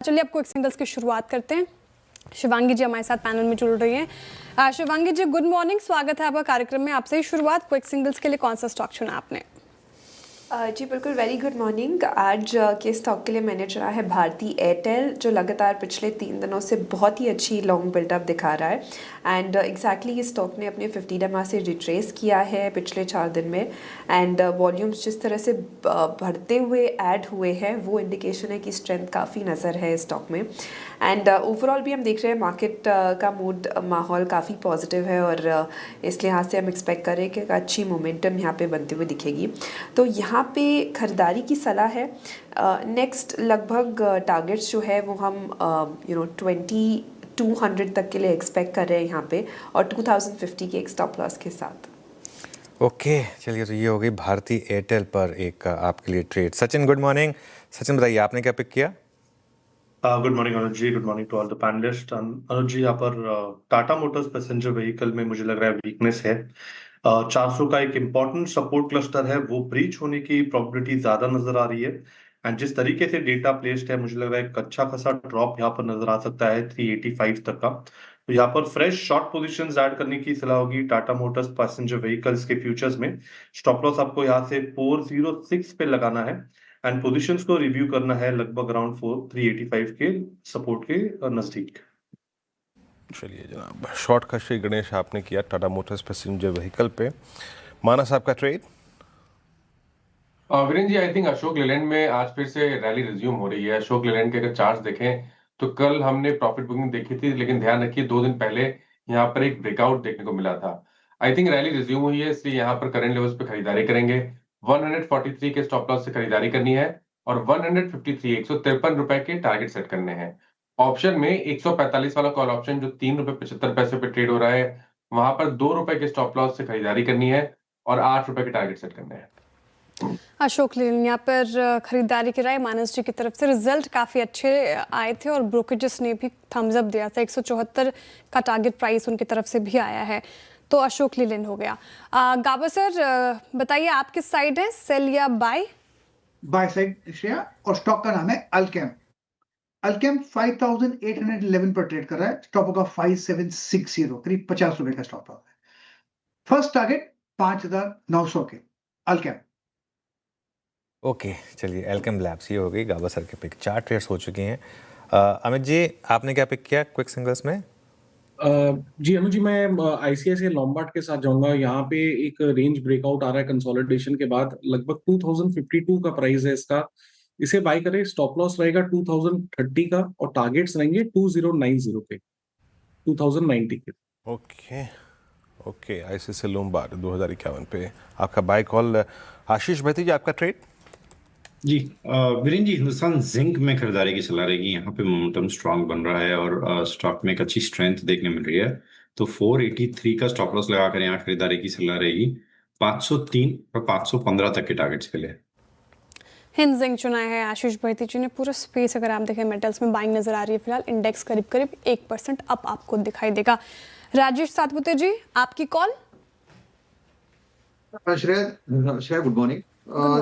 चलिए आपको एक सिंगल्स की शुरुआत करते हैं। शिवांगी जी हमारे साथ पैनल में जुड़ रही हैं। शिवांगी जी गुड मॉर्निंग, स्वागत है आपका कार्यक्रम में। आपसे ही शुरुआत, क्विक सिंगल्स के लिए कौन सा स्टॉक चुना आपने? जी बिल्कुल, वेरी गुड मॉर्निंग। आज के स्टॉक के लिए मैंने चुना है भारती एयरटेल, जो लगातार पिछले 3 दिनों से बहुत ही अच्छी लॉन्ग बिल्डअप दिखा रहा है। एंड एग्जैक्टली ये स्टॉक ने अपने 50 EMA से रिट्रेस किया है पिछले 4 दिन में। एंड वॉल्यूम्स जिस तरह से बढ़ते हुए ऐड हुए हैं, वो इंडिकेशन है कि स्ट्रेंथ काफ़ी नज़र है इस स्टॉक में। एंड ओवरऑल भी हम देख रहे हैं मार्केट का मूड माहौल काफ़ी पॉजिटिव है, और इस लिहाज से हम एक्सपेक्ट करें कि एक अच्छी मोमेंटम यहाँ पे बनती हुई दिखेगी। तो यहाँ पे खरीदारी की सलाह है। नेक्स्ट लगभग टारगेट्स जो है वो हम 2200 तक के लिए एक्सपेक्ट कर रहे हैं यहाँ पे, और 2050 के एक स्टॉप लॉस के साथ। ओके चलिए, तो ये हो गई भारती एयरटेल पर एक आपके लिए trade. Sachin good morning. Sachin बताइए आपने क्या पिक किया? Good morning Anuj ji, good morning to all the panelists. Anuj ji, यहाँ पर टाटा मोटर्स पैसेंजर व्हीकल में मुझे लग रहा है वीकनेस है। 400 का एक इम्पॉर्टेंट सपोर्ट क्लस्टर है, वो ब्रीच होने की प्रोबेबिलिटी ज्यादा नजर आ रही है। एंड जिस तरीके से डेटा प्लेस्ड है, मुझे लग रहा है एक अच्छा खासा ड्रॉप यहाँ पर नजर आ सकता है 385 तक का। तो यहाँ पर फ्रेश शॉर्ट पोजीशंस ऐड करने की सलाह होगी टाटा मोटर्स पैसेंजर व्हीकल्स के फ्यूचर्स में। स्टॉप लॉस आपको यहाँ से 406 पे लगाना है, एंड पोजीशंस को रिव्यू करना है लगभग अराउंड 385 के सपोर्ट के नजदीक। चलिए जनाब, शॉर्ट का श्री गणेश आपने किया टाटा मोटर्स पैसेंजर व्हीकल पे। मानस आपका trade? Virendra ji, I think Ashok Leyland में आज फिर से रैली रिज्यूम हो रही है। अशोक लेलैंड के अगर चार्ट्स देखें तो कल हमने प्रॉफिट बुकिंग देखी थी, लेकिन ध्यान रखिए 2 दिन पहले यहाँ पर एक ब्रेकआउट देखने को मिला था। आई थिंक रैली रिज्यूम हुई है, इसलिए यहाँ पर करंट लेवल्स पे खरीदारी करेंगे। 143 के स्टॉप लॉस से खरीदारी करनी है, और 153 153 के टारगेट सेट करने हैं। ऑप्शन में 145 वाला कॉल ऑप्शन जो 3 रुपए 75 पैसे पे ट्रेड हो रहा है, वहां पर 2 रुपए के स्टॉप लॉस से खरीदारी करनी है, और 8 रुपए के टारगेट सेट करने हैं। अशोक लेलैंड यहाँ पर खरीदारी की राय मानस जी की तरफ से। रिजल्ट काफ़ी अच्छे आए थे और ब्रोकरेजेस ने भी थम्स अप दिया था। 174 का टारगेट प्राइस उनकी तरफ से भी आया है, तो अशोक लेलैंड हो गया। गाबा सर बताइए आप किस साइड है, सेल या बाय? बाय साइड श्रेया, और स्टॉक का नाम है अल्केम। अल्केम 5811 पर ट्रेड कर रहा है, स्टॉप होगा 5760, करीब 50 रुपए का स्टॉप होगा। फर्स्ट टारगेट 5900 के अल्केम। ओके चलिए, एल्केम लैब्स ये हो गई गाबा सर के पिक। 4 ट्रेड्स हो चुकी हैं। अमित जी आपने क्या पिक किया क्विक सिंगल्स में? जी अनुज जी, मैं आईसीआईसीआई लॉम्बार्ड के साथ जाऊंगा। यहाँ पे एक रेंज ब्रेकआउट आ रहा है कंसोलिडेशन के बाद, लगभग 2052 का प्राइस है इसका। इसे बाय करें। स्टॉप लॉस रहेगा 2030 का, और टारगेट्स रहेंगे 2090 पे, 2090 के। ओके ओके, आईसीआईसीआई लोम्बार्ड 2051 पे आपका बाय कॉल। आशीष भैती जी आपका ट्रेड? जी वीरेंद्र जी, हिंदुस्तान जिंक में खरीदारी की सलाह रहेगी। यहाँ पे मोमेंटम स्ट्रांग बन रहा है, और स्टॉक में एक अच्छी स्ट्रेंथ देखने मिल रही है। तो 483 का स्टॉप लॉस लगाकर यहाँ खरीदारी की सलाह रहेगी। 503 और 515 तक के टारगेट्स के लिए हिंद जिंक चुना है आशीष भैती जी ने। पूरा स्पेस अगर आप देखें मेटल्स में बाइंग नजर आ रही है फिलहाल। इंडेक्स करीब करीब 1% अप आपको दिखाई देगा। राजेश सातपुते जी आपकी कॉल। Shreya good morning.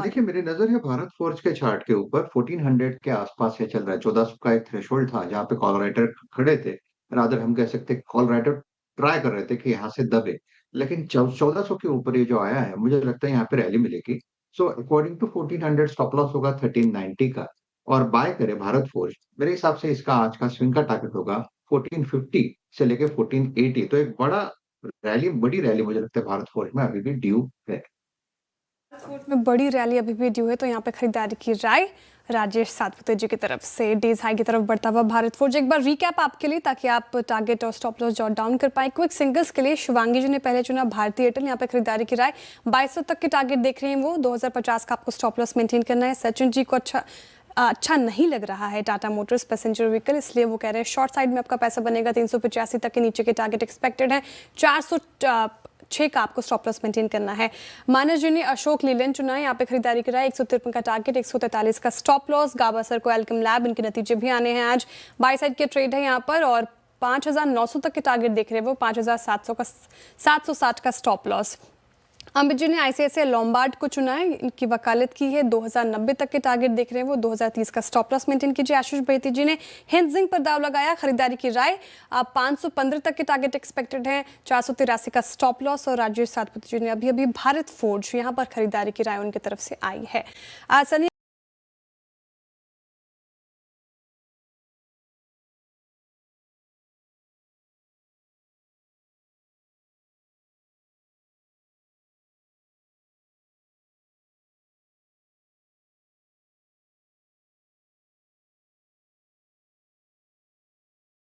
देखिए, मेरी नजर है भारत फोर्ज के चार्ट के ऊपर 1400 के आसपास ये चल रहा है। 1400 का एक थ्रेशोल्ड था जहाँ पे कॉल राइटर खड़े थे, रादर हम कह सकते कॉल राइटर ट्राई कर रहे थे कि यहाँ से दबे, लेकिन 1400 के ऊपर ये जो आया है, मुझे लगता है यहाँ पे रैली मिलेगी। So according to 1400 stop loss होगा 1390 का, और बाय करे भारत फोर्ज। मेरे हिसाब से इसका आज का स्विंग का टारगेट होगा 1450 से लेके 1480। तो एक बड़ी रैली मुझे लगता है भारत फोर्ज में अभी भी ड्यू है। में बड़ी रैली अभी भी ड्यू है, तो यहाँ पे खरीदारी की राय राजेश सातपुते जी की तरफ से। डेज हाई की तरफ बढ़ता हुआ भारत फोर्ज। एक बार रीकैप आपके लिए ताकि आप टारगेट और स्टॉप लॉस जॉट डाउन कर पाए। क्विक सिंगल्स के लिए शिवांगी जी ने पहले चुना भारतीय एयरटेल। यहाँ पे खरीदारी की राय 2200 तक के टारगेट देख रहे हैं वो। 2050 का आपको स्टॉप लॉस मेंटेन करना है। सचिन जी को अच्छा नहीं लग रहा है टाटा मोटर्स पैसेंजर व्हीकल, इसलिए वो कह रहे हैं शॉर्ट साइड में आपका पैसा बनेगा। 385 तक के नीचे के टारगेट एक्सपेक्टेड है। 406 का आपको स्टॉप लॉस मेंटेन करना है। मानस जी ने अशोक लेलैंड चुना है। यहाँ पे खरीदारी कराई 153 का टारगेट, 143 का स्टॉप लॉस। गाबा सर को एल्केम लैब, इनके नतीजे भी आने हैं आज। बाय साइड के ट्रेड है यहाँ पर, और 5900 तक के टारगेट देख रहे हैं वो। 5700 का 760 का स्टॉप लॉस। अमित जी ने आईसीआईसीआई लॉम्बार्ड को चुना है, इनकी वकालत की है। 2090 तक के टारगेट देख रहे हैं वो, 2030 का स्टॉप लॉस मेंटेन कीजिए। आशीष बेहती जी ने हिंद जिंक पर दाव लगाया, खरीदारी की राय। आप 515 तक के टारगेट एक्सपेक्टेड है, 483 का स्टॉप लॉस। और राजेश सातपुते जी ने अभी भारत फोर्ज, यहाँ पर खरीदारी की राय उनकी तरफ से आई है। सनी